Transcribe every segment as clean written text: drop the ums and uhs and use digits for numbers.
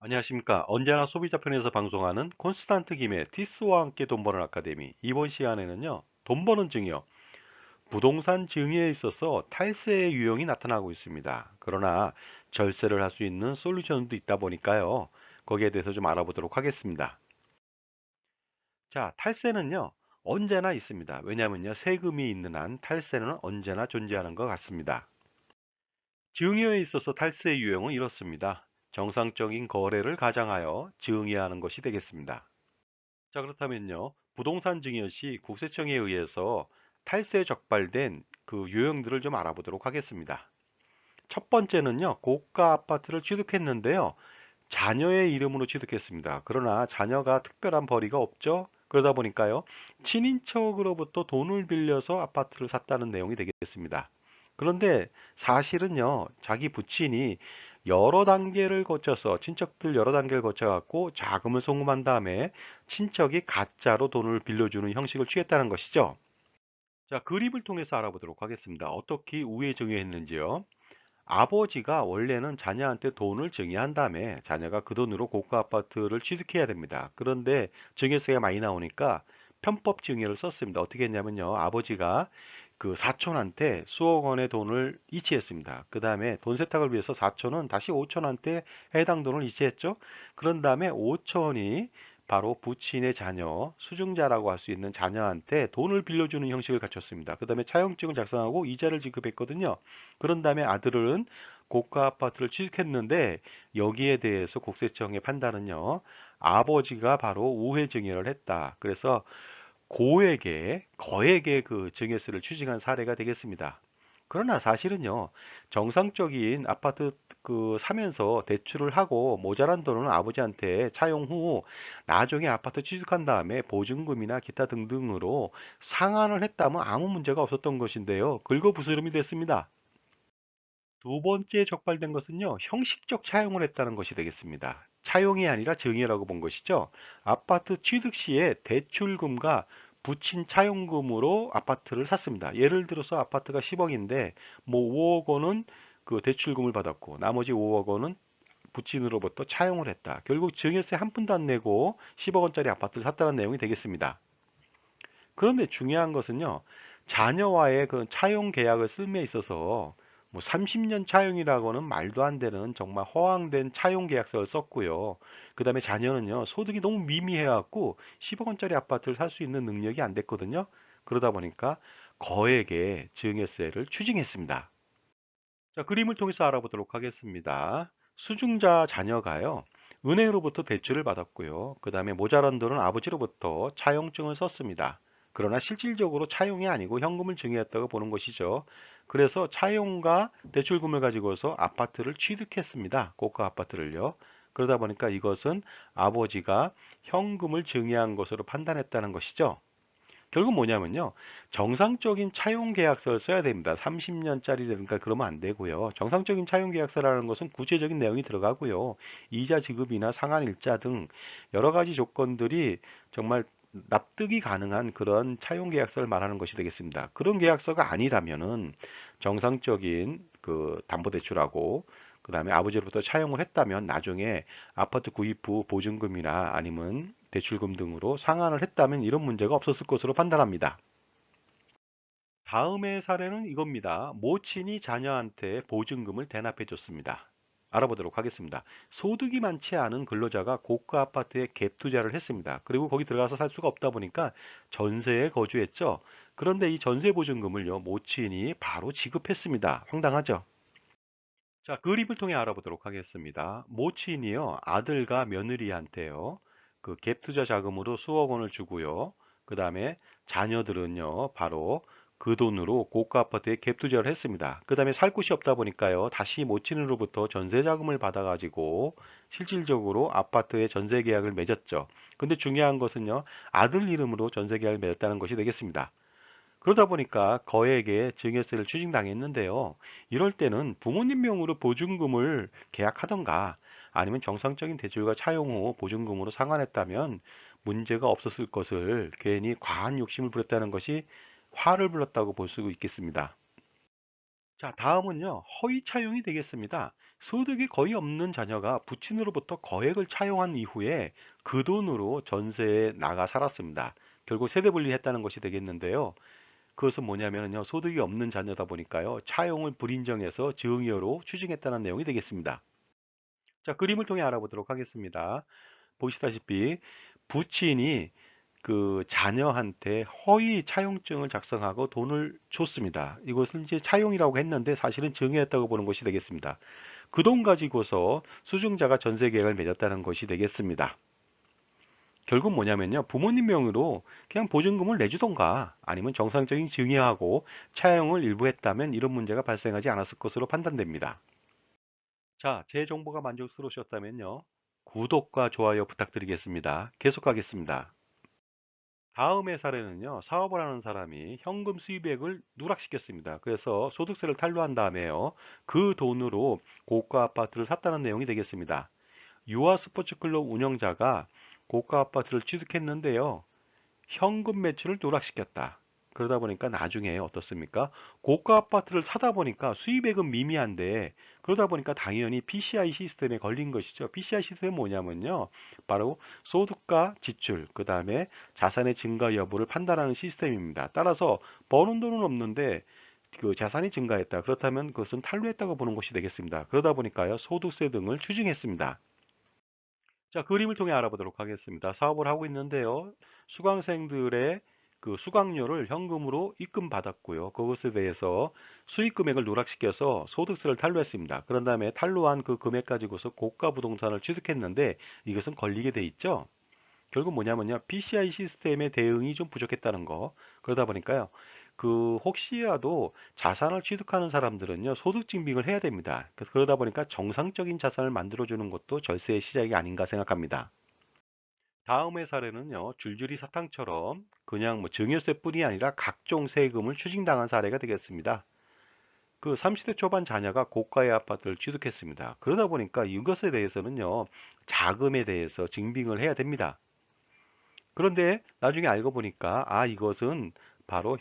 안녕하십니까. 언제나 소비자 편에서 방송하는 콘스탄트 김의 티스와 함께 돈 버는 아카데미. 이번 시간에는요, 돈 버는 증여, 부동산 증여에 있어서 탈세의 유형이 나타나고 있습니다. 그러나 절세를 할 수 있는 솔루션도 있다 보니까요, 거기에 대해서 좀 알아보도록 하겠습니다. 자, 탈세는요, 언제나 있습니다. 왜냐하면요, 세금이 있는 한 탈세는 언제나 존재하는 것 같습니다. 증여에 있어서 탈세의 유형은 이렇습니다. 정상적인 거래를 가장하여 증여하는 것이 되겠습니다. 자, 그렇다면요. 부동산 증여 시 국세청에 의해서 탈세 적발된 그 유형들을 좀 알아보도록 하겠습니다. 첫 번째는요. 고가 아파트를 취득했는데요. 자녀의 이름으로 취득했습니다. 그러나 자녀가 특별한 벌이가 없죠. 그러다 보니까요. 친인척으로부터 돈을 빌려서 아파트를 샀다는 내용이 되겠습니다. 그런데 사실은요. 자기 부친이 여러 단계를 거쳐서 친척들 여러 단계를 거쳐 갖고 자금을 송금한 다음에 친척이 가짜로 돈을 빌려주는 형식을 취했다는 것이죠. 자, 그림을 통해서 알아보도록 하겠습니다. 어떻게 우회 증여했는지요. 아버지가 원래는 자녀한테 돈을 증여한 다음에 자녀가 그 돈으로 고가 아파트를 취득해야 됩니다. 그런데 증여세가 많이 나오니까 편법 증여를 썼습니다. 어떻게 했냐면요. 아버지가 그 사촌한테 수억 원의 돈을 이체했습니다. 그 다음에 돈 세탁을 위해서 사촌은 다시 5천한테 해당 돈을 이체했죠. 그런 다음에 5천이 바로 부친의 자녀, 수증자라고 할 수 있는 자녀한테 돈을 빌려주는 형식을 갖췄습니다. 그 다음에 차용증을 작성하고 이자를 지급했거든요. 그런 다음에 아들은 고가 아파트를 취득했는데 여기에 대해서 국세청의 판단은요. 아버지가 바로 우회 증여를 했다. 그래서 고액의 거액의 그 증여세를 추징한 사례가 되겠습니다. 그러나 사실은요, 정상적인 아파트 그 사면서 대출을 하고 모자란 돈은 아버지한테 차용 후 나중에 아파트 취득한 다음에 보증금이나 기타 등등으로 상환을 했다면 아무 문제가 없었던 것인데요. 긁어부스럼이 됐습니다. 두 번째 적발된 것은요, 형식적 차용을 했다는 것이 되겠습니다. 차용이 아니라 증여라고 본 것이죠. 아파트 취득 시에 대출금과 부친 차용금으로 아파트를 샀습니다. 예를 들어서 아파트가 10억인데, 뭐 5억 원은 그 대출금을 받았고, 나머지 5억 원은 부친으로부터 차용을 했다. 결국 증여세 한 푼도 안 내고 10억 원짜리 아파트를 샀다는 내용이 되겠습니다. 그런데 중요한 것은요, 자녀와의 그 차용 계약을 씀에 있어서 뭐 30년 차용이라고는 말도 안 되는 정말 허황된 차용 계약서를 썼고요. 그 다음에 자녀는요, 소득이 너무 미미해갖고 10억 원짜리 아파트를 살 수 있는 능력이 안 됐거든요. 그러다 보니까 거액의 증여세를 추징했습니다. 자, 그림을 통해서 알아보도록 하겠습니다. 수중자 자녀가요, 은행으로부터 대출을 받았고요. 그 다음에 모자란 돈은 아버지로부터 차용증을 썼습니다. 그러나 실질적으로 차용이 아니고 현금을 증여했다고 보는 것이죠. 그래서 차용과 대출금을 가지고서 아파트를 취득했습니다. 고가 아파트를요. 그러다 보니까 이것은 아버지가 현금을 증여한 것으로 판단했다는 것이죠. 결국 뭐냐면요. 정상적인 차용 계약서를 써야 됩니다. 30년짜리니까 그러면 안 되고요. 정상적인 차용 계약서라는 것은 구체적인 내용이 들어가고요. 이자 지급이나 상환 일자 등 여러 가지 조건들이 정말 납득이 가능한 그런 차용 계약서를 말하는 것이 되겠습니다. 그런 계약서가 아니라면은 정상적인 그 담보대출하고 그다음에 아버지로부터 차용을 했다면 나중에 아파트 구입 후 보증금이나 아니면 대출금 등으로 상환을 했다면 이런 문제가 없었을 것으로 판단합니다. 다음의 사례는 이겁니다. 모친이 자녀한테 보증금을 대납해 줬습니다. 알아보도록 하겠습니다. 소득이 많지 않은 근로자가 고가 아파트에 갭 투자를 했습니다. 그리고 거기 들어가서 살 수가 없다 보니까 전세에 거주했죠. 그런데 이 전세 보증금을요, 모친이 바로 지급했습니다. 황당하죠? 자, 그림을 통해 알아보도록 하겠습니다. 모친이요, 아들과 며느리한테요, 그 갭 투자 자금으로 수억 원을 주고요. 그 다음에 자녀들은요, 바로 그 돈으로 고가 아파트에 갭 투자를 했습니다. 그 다음에 살 곳이 없다 보니까요, 다시 모친으로부터 전세 자금을 받아가지고 실질적으로 아파트에 전세 계약을 맺었죠. 근데 중요한 것은요, 아들 이름으로 전세 계약을 맺었다는 것이 되겠습니다. 그러다 보니까 거액의 증여세를 추징당했는데요. 이럴 때는 부모님 명의로 보증금을 계약하던가 아니면 정상적인 대출과 차용 후 보증금으로 상환했다면 문제가 없었을 것을 괜히 과한 욕심을 부렸다는 것이 화를 불렀다고 볼 수 있겠습니다. 자, 다음은요. 허위 차용이 되겠습니다. 소득이 거의 없는 자녀가 부친으로부터 거액을 차용한 이후에 그 돈으로 전세에 나가 살았습니다. 결국 세대 분리했다는 것이 되겠는데요. 그것은 뭐냐면요. 소득이 없는 자녀다 보니까요. 차용을 불인정해서 증여로 추징했다는 내용이 되겠습니다. 자, 그림을 통해 알아보도록 하겠습니다. 보시다시피 부친이 그 자녀한테 허위 차용증을 작성하고 돈을 줬습니다. 이것을 이제 차용이라고 했는데 사실은 증여했다고 보는 것이 되겠습니다. 그 돈 가지고서 수증자가 전세 계약을 맺었다는 것이 되겠습니다. 결국 뭐냐면요. 부모님 명의로 그냥 보증금을 내주던가 아니면 정상적인 증여하고 차용을 일부 했다면 이런 문제가 발생하지 않았을 것으로 판단됩니다. 자, 제 정보가 만족스러우셨다면요. 구독과 좋아요 부탁드리겠습니다. 계속하겠습니다. 다음의 사례는요. 사업을 하는 사람이 현금 수입액을 누락시켰습니다. 그래서 소득세를 탈루한 다음에요. 그 돈으로 고가 아파트를 샀다는 내용이 되겠습니다. 유아 스포츠클럽 운영자가 고가 아파트를 취득했는데요. 현금 매출을 누락시켰다. 그러다 보니까 나중에 어떻습니까? 고가 아파트를 사다 보니까 수입액은 미미한데 그러다 보니까 당연히 PCI 시스템에 걸린 것이죠. PCI 시스템은 뭐냐면요. 바로 소득과 지출, 그 다음에 자산의 증가 여부를 판단하는 시스템입니다. 따라서 버는 돈은 없는데 그 자산이 증가했다. 그렇다면 그것은 탈루했다고 보는 것이 되겠습니다. 그러다 보니까요. 소득세 등을 추징했습니다. 자, 그림을 통해 알아보도록 하겠습니다. 사업을 하고 있는데요. 수강생들의 그 수강료를 현금으로 입금받았고요. 그것에 대해서 수익 금액을 누락시켜서 소득세를 탈루했습니다. 그런 다음에 탈루한 그 금액 가지고서 고가 부동산을 취득했는데 이것은 걸리게 돼 있죠. 결국 뭐냐면요. PCI 시스템의 대응이 좀 부족했다는 거. 그러다 보니까요. 그 혹시라도 자산을 취득하는 사람들은요. 소득 증빙을 해야 됩니다. 그래서 그러다 보니까 정상적인 자산을 만들어 주는 것도 절세의 시작이 아닌가 생각합니다. 다음의 사례는요. 줄줄이 사탕처럼 그냥 뭐 증여세뿐이 아니라 각종 세금을 추징당한 사례가 되겠습니다. 그 30대 초반 자녀가 고가의 아파트를 취득했습니다. 그러다 보니까 이것에 대해서는요. 자금에 대해서 증빙을 해야 됩니다. 그런데 나중에 알고 보니까 이것은 바로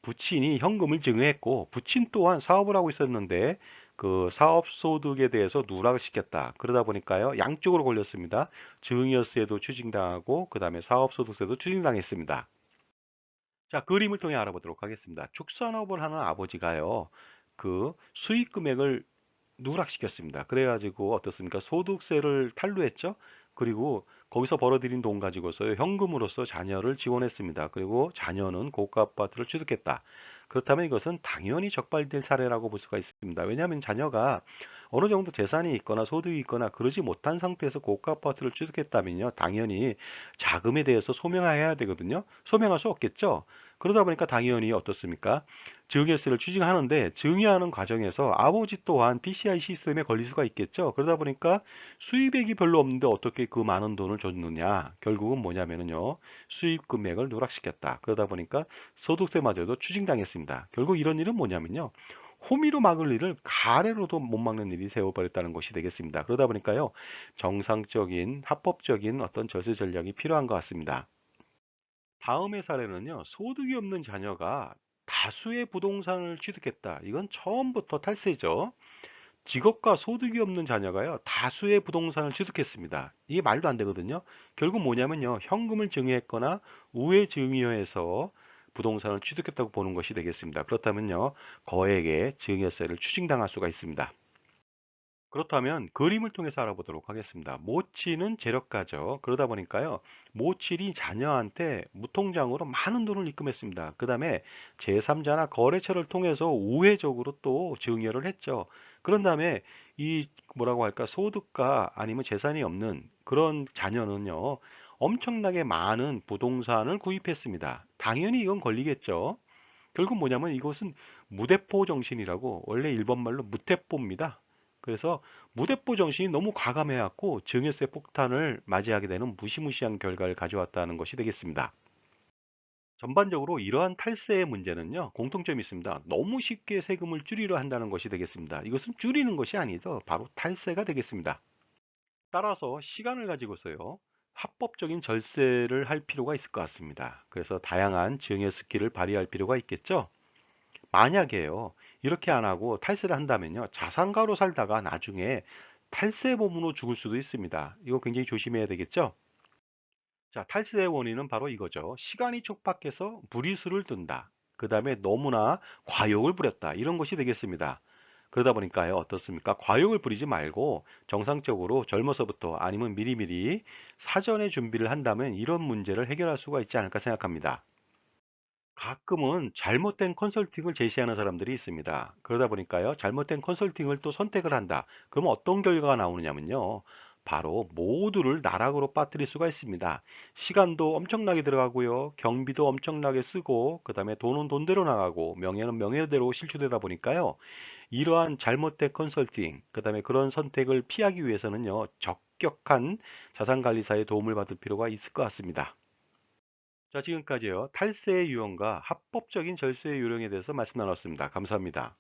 부친이 현금을 증여했고 부친 또한 사업을 하고 있었는데 그 사업 소득에 대해서 누락을 시켰다. 그러다 보니까요. 양쪽으로 걸렸습니다. 증여세도 추징당하고 그다음에 사업소득세도 추징당했습니다. 자, 그림을 통해 알아보도록 하겠습니다. 축산업을 하는 아버지가요. 그 수익 금액을 누락시켰습니다. 그래가지고 어떻습니까? 소득세를 탈루했죠. 그리고 거기서 벌어들인 돈 가지고서 현금으로서 자녀를 지원했습니다. 그리고 자녀는 고가 아파트를 취득했다. 그렇다면 이것은 당연히 적발될 사례라고 볼 수가 있습니다. 왜냐하면 자녀가 어느 정도 재산이 있거나 소득이 있거나 그러지 못한 상태에서 고가 아파트를 취득했다면요. 당연히 자금에 대해서 소명해야 되거든요. 소명할 수 없겠죠. 그러다 보니까 당연히 어떻습니까? 증여세를 추징하는데 증여하는 과정에서 아버지 또한 PCI 시스템에 걸릴 수가 있겠죠. 그러다 보니까 수입액이 별로 없는데 어떻게 그 많은 돈을 줬느냐. 결국은 뭐냐면요. 수입 금액을 누락시켰다. 그러다 보니까 소득세마저도 추징당했습니다. 결국 이런 일은 뭐냐면요. 호미로 막을 일을 가래로도 못 막는 일이 세워버렸다는 것이 되겠습니다. 그러다 보니까요. 정상적인 합법적인 어떤 절세 전략이 필요한 것 같습니다. 다음의 사례는요. 소득이 없는 자녀가 다수의 부동산을 취득했다. 이건 처음부터 탈세죠. 직업과 소득이 없는 자녀가요. 다수의 부동산을 취득했습니다. 이게 말도 안 되거든요. 결국 뭐냐면요. 현금을 증여했거나 우회 증여해서 부동산을 취득했다고 보는 것이 되겠습니다. 그렇다면요. 거액의 증여세를 추징당할 수가 있습니다. 그렇다면 그림을 통해서 알아보도록 하겠습니다. 모친은 재력가죠. 그러다 보니까요. 모친이 자녀한테 무통장으로 많은 돈을 입금했습니다. 그 다음에 제3자나 거래처를 통해서 우회적으로 또 증여를 했죠. 그런 다음에 이 뭐라고 할까 소득가 아니면 재산이 없는 그런 자녀는요. 엄청나게 많은 부동산을 구입했습니다. 당연히 이건 걸리겠죠. 결국 뭐냐면 이것은 무대포 정신이라고 원래 일본말로 무대포입니다. 그래서 무대포 정신이 너무 과감해갖고 증여세 폭탄을 맞이하게 되는 무시무시한 결과를 가져왔다는 것이 되겠습니다. 전반적으로 이러한 탈세의 문제는요, 공통점이 있습니다. 너무 쉽게 세금을 줄이려 한다는 것이 되겠습니다. 이것은 줄이는 것이 아니죠. 바로 탈세가 되겠습니다. 따라서 시간을 가지고서요, 합법적인 절세를 할 필요가 있을 것 같습니다. 그래서 다양한 증여 스킬을 발휘할 필요가 있겠죠. 만약에요, 이렇게 안 하고 탈세를 한다면요. 자산가로 살다가 나중에 탈세범으로 죽을 수도 있습니다. 이거 굉장히 조심해야 되겠죠? 자, 탈세의 원인은 바로 이거죠. 시간이 촉박해서 무리수를 둔다. 그 다음에 너무나 과욕을 부렸다. 이런 것이 되겠습니다. 그러다 보니까요, 어떻습니까? 과욕을 부리지 말고 정상적으로 젊어서부터 아니면 미리미리 사전에 준비를 한다면 이런 문제를 해결할 수가 있지 않을까 생각합니다. 가끔은 잘못된 컨설팅을 제시하는 사람들이 있습니다. 그러다 보니까요, 잘못된 컨설팅을 또 선택을 한다. 그러면 어떤 결과가 나오느냐면요. 바로 모두를 나락으로 빠뜨릴 수가 있습니다. 시간도 엄청나게 들어가고요. 경비도 엄청나게 쓰고, 그 다음에 돈은 돈대로 나가고, 명예는 명예대로 실추되다 보니까요. 이러한 잘못된 컨설팅, 그 다음에 그런 선택을 피하기 위해서는요. 적격한 자산관리사의 도움을 받을 필요가 있을 것 같습니다. 자, 지금까지요. 탈세의 유형과 합법적인 절세의 요령에 대해서 말씀 나눴습니다. 감사합니다.